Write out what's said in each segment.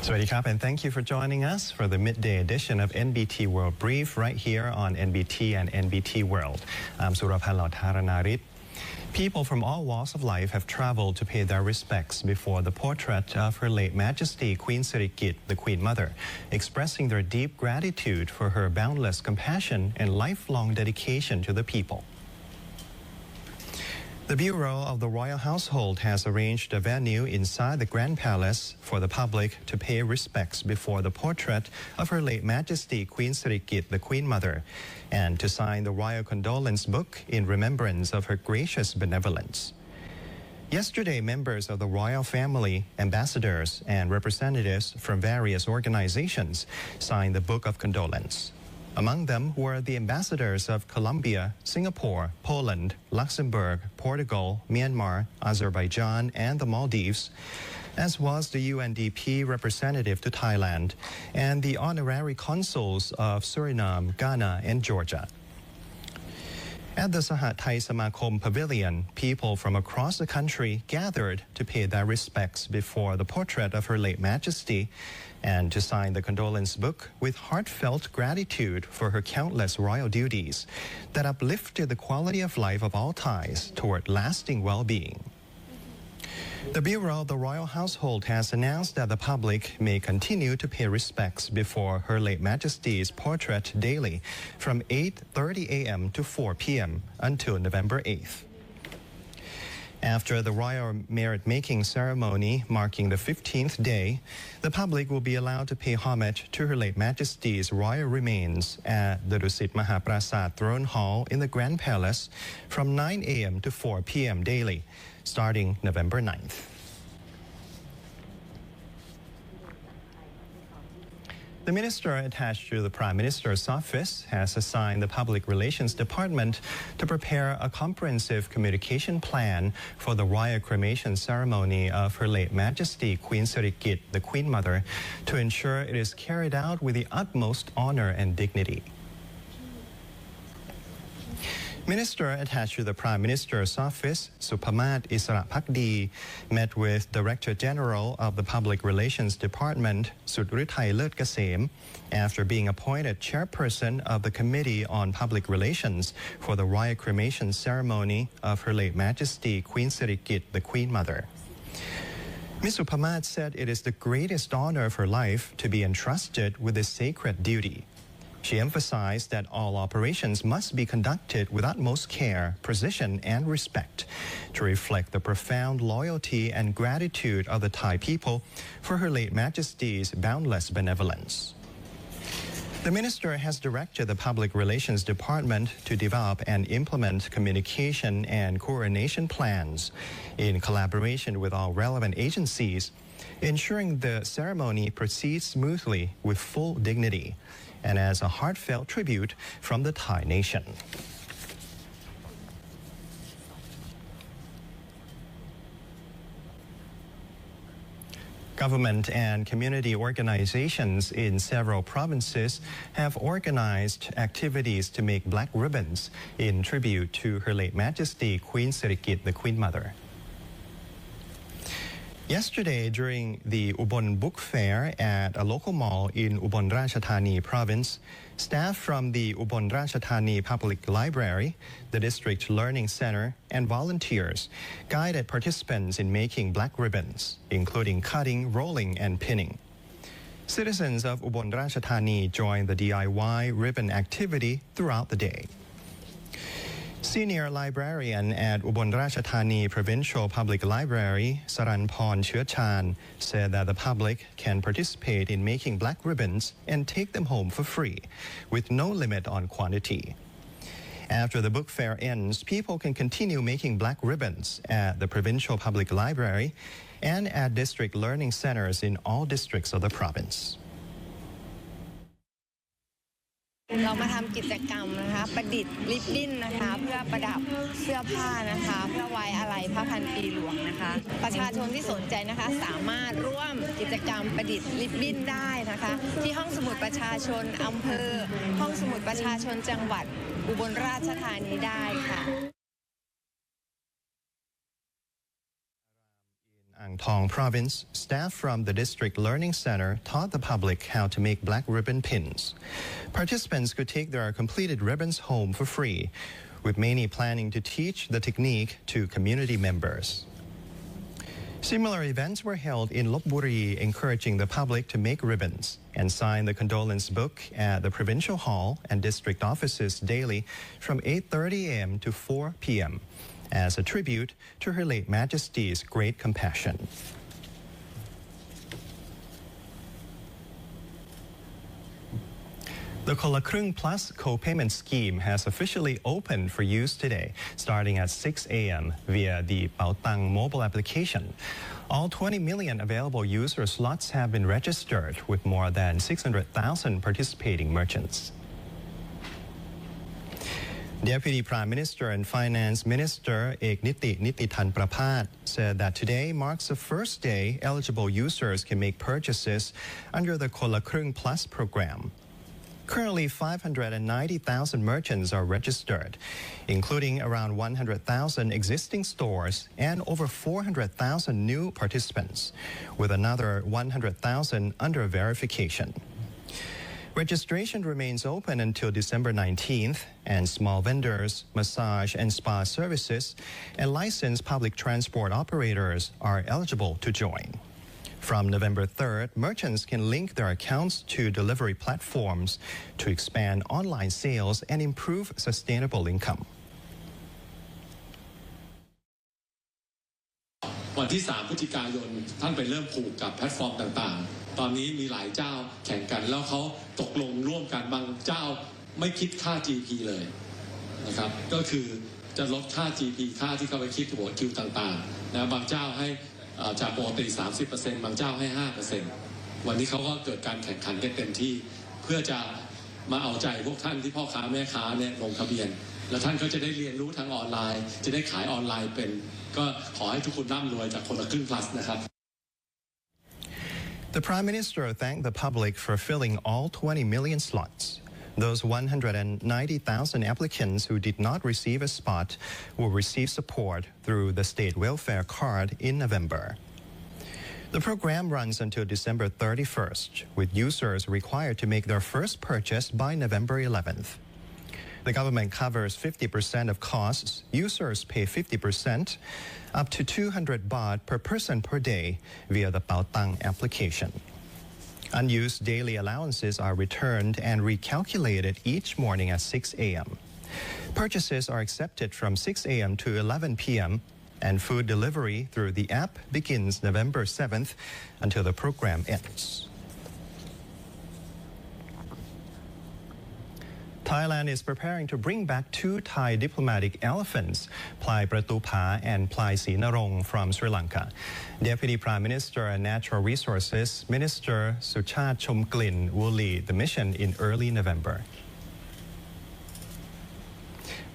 Swadikap, and thank you for joining us for the midday edition of NBT World Brief right here on NBT and NBT World. I'm Surapan Lautharanarit. People from all walks of life have traveled to pay their respects before the portrait of Her late Majesty Queen SIRIKIT, the Queen Mother, expressing their deep gratitude for her boundless compassion and lifelong dedication to the people. The Bureau of the Royal Household has arranged a venue inside the Grand Palace for the public to pay respects before the portrait of Her late Majesty Queen SIRIKIT, the Queen Mother, and to sign the Royal Condolence Book in remembrance of her gracious benevolence. Yesterday, members of the royal family, ambassadors, and representatives from various organizations signed the Book of Condolence. Among them were the ambassadors of Colombia, Singapore, Poland, Luxembourg, Portugal, Myanmar, Azerbaijan, and the Maldives, as was the UNDP representative to Thailand and the honorary consuls of Suriname, Ghana, and Georgia. At the Sahat Thai Samakom Pavilion, people from across the country gathered to pay their respects before the portrait of Her late Majesty and to sign the condolence book with heartfelt gratitude for her countless royal duties that uplifted the quality of life of all Thais toward lasting well-being. The Bureau of the Royal Household has announced that the public may continue to pay respects before Her late Majesty's portrait daily from 8:30 a.m. to 4 p.m. until November 8th. After the royal merit-making ceremony marking the 15th day, the public will be allowed to pay homage to Her late Majesty's royal remains at the Dusit Mahaprasad Throne Hall in the Grand Palace from 9 a.m. to 4 p.m. daily, starting November 9th. The minister attached to the Prime Minister's office has assigned the Public Relations Department to prepare a comprehensive communication plan for the royal cremation ceremony of Her late Majesty Queen SIRIKIT, the Queen Mother, to ensure it is carried out with the utmost honor and dignity. Minister attached to the Prime Minister's office, Supamat Isarapakdi, met with Director General of the Public Relations Department, Sudritai Lertkasem, after being appointed chairperson of the Committee on Public Relations for the royal cremation ceremony of Her late Majesty Queen SIRIKIT, the Queen Mother. Ms. Supamat said it is the greatest honor of her life to be entrusted with this sacred duty. She emphasized that all operations must be conducted with utmost care, precision, and respect to reflect the profound loyalty and gratitude of the Thai people for Her late Majesty's boundless benevolence. The minister has directed the Public Relations Department to develop and implement communication and coordination plans in collaboration with all relevant agencies, ensuring the ceremony proceeds smoothly with full dignity and as a heartfelt tribute from the Thai nation. Government and community organizations in several provinces have organized activities to make black ribbons in tribute to Her late Majesty Queen SIRIKIT, the Queen Mother. Yesterday, during the Ubon Book Fair at a local mall in Ubon Ratchathani province, staff from the Ubon Ratchathani Public Library, the District Learning Center, and volunteers guided participants in making black ribbons, including cutting, rolling, and pinning. Citizens of Ubon Ratchathani joined the DIY ribbon activity throughout the day. Senior librarian at Ubon Ratchathani Provincial Public Library, Saranpon Churchan, said that the public can participate in making black ribbons and take them home for free, with no limit on quantity. After the book fair ends, people can continue making black ribbons at the Provincial Public Library and at district learning centers in all districts of the province. เรามาทำกิจกรรมนะคะประดิษฐ์ริบบิ้นนะคะเพื่อประดับเสื้อผ้านะคะเพื่อไว้อาลัยพระพันปีหลวงนะคะประชาชนที่สนใจนะคะสามารถร่วมกิจกรรมประดิษฐ์ริบบิ้นได้นะคะที่ห้องสมุดประชาชนอำเภอห้องสมุดประชาชนจังหวัดอุบลราชธานีได้ค่ะ อั Tong Province, staff from the District Learning Center taught the public how to make black ribbon pins. Participants could take their completed ribbons home for free, with many planning to teach the technique to community members. Similar events were held in Lopburi, encouraging the public to make ribbons and sign the condolence book at the Provincial Hall and district offices daily from 8:30 a.m. to 4 p.m. as a tribute to Her late Majesty's great compassion. The KHRUENG Plus co-payment scheme has officially opened for use today, starting at 6 a.m. via the Baotang mobile application. All 20 million available user slots have been registered, with more than 600,000 participating merchants. Deputy Prime Minister and Finance Minister Nititan Prapat said that today marks the first day eligible users can make purchases under the KHRUENG Plus program. Currently, 590,000 merchants are registered, including around 100,000 existing stores and over 400,000 new participants, with another 100,000 under verification. Registration remains open until December 19th, and small vendors, massage and spa services, and licensed public transport operators are eligible to join. From November 3rd, merchants can link their accounts to delivery platforms to expand online sales and improve sustainable income. วันที่ 3 พฤศจิกายนท่านไปเริ่มผูกกับแพลตฟอร์มต่างๆตอนนี้มีหลายเจ้าแข่งกันแล้วเขาตกลงร่วมกันบางเจ้าไม่คิดค่า GP เลยนะครับก็คือจะลดค่า GP ค่าที่เขาไปคิดหัวคิวต่างๆนะบางเจ้าให้จากปกติ 30% บางเจ้าให้ 5% วันนี้เขาก็เกิดการแข่งขันกันเต็มที่เพื่อจะมาเอาใจพวกท่านที่พ่อค้าแม่ค้าเนี่ยลงทะเบียนแล้วท่านก็จะได้เรียนรู้ทางออนไลน์จะได้ขายออนไลน์เป็นก็ขอให้ทุกคนร่ำรวยจากคนละครึ่ง plus นะครับ The Prime Minister thanked the public for filling all 20 million slots. Those 190,000 applicants who did not receive a spot will receive support through the state welfare card in November. The program runs until December 31st, with users required to make their first purchase by November 11th. The government covers 50% of costs. Users pay 50%, up to 200 baht per person per day via the Baotang application. Unused daily allowances are returned and recalculated each morning at 6 a.m. Purchases are accepted from 6 a.m. to 11 p.m., and food delivery through the app begins November 7th until the program ends. Thailand is preparing to bring back two Thai diplomatic elephants, Plai Pratupa and Plai Sinarong, from Sri Lanka. Deputy Prime Minister and Natural Resources Minister Suchat Chomklin will lead the mission in early November.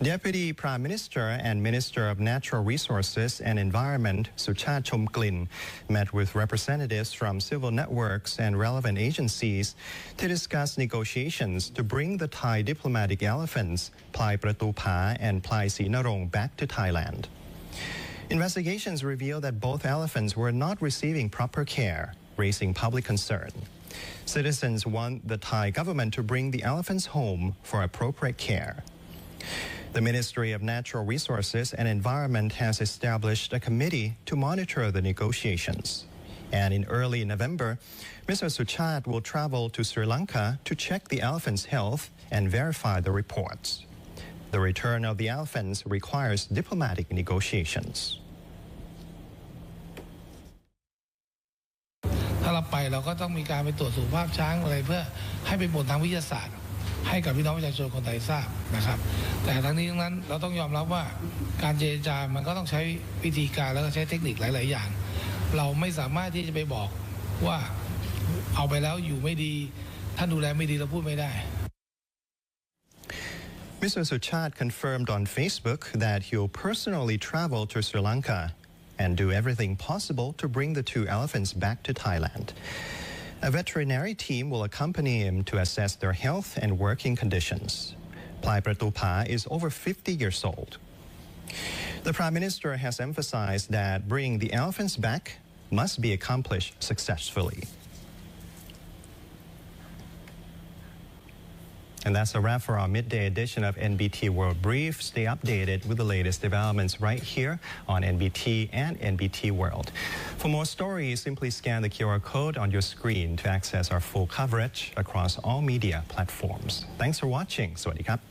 Deputy Prime Minister and Minister of Natural Resources and Environment Suchat Chomklin met with representatives from civil networks and relevant agencies to discuss negotiations to bring the Thai diplomatic elephants Plai Pratupa and Plai Sinarong back to Thailand. Investigations reveal that both elephants were not receiving proper care, raising public concern. Citizens want the Thai government to bring the elephants home for appropriate care. The Ministry of Natural Resources and Environment has established a committee to monitor the negotiations. And in early November, Mr. Suchat will travel to Sri Lanka to check the elephants' health and verify the reports. The return of the elephants requires diplomatic negotiations. ถ้าเราไปเราก็ต้องมีการไปตรวจสุขภาพช้างอะไรเพื่อให้เป็นผลทางวิทยาศาสตร์ให้กับพี่น้องประชาชนคนไทยทราบนะครับแต่ทั้งนี้ทั้งนั้นเราต้องยอมรับว่าการเจรจามันก็ต้องใช้วิธีการแล้วก็ใช้เทคนิคหลายๆอย่างเราไม่สามารถที่จะไปบอกว่าเอาไปแล้วอยู่ไม่ดีท่านดูแลไม่ดีเราพูดไม่ได้ Mr. Suchat confirmed on Facebook that he'll personally travel to Sri Lanka and do everything possible to bring the two elephants back to Thailand. A veterinary team will accompany him to assess their health and working conditions. Plai Pratupa is over 50 years old. The Prime Minister has emphasized that bringing the elephants back must be accomplished successfully. And that's a wrap for our midday edition of NBT World Brief. Stay updated with the latest developments right here on NBT and NBT World. For more stories, simply scan the QR code on your screen to access our full coverage across all media platforms. Thanks for watching. สวัสดีครับ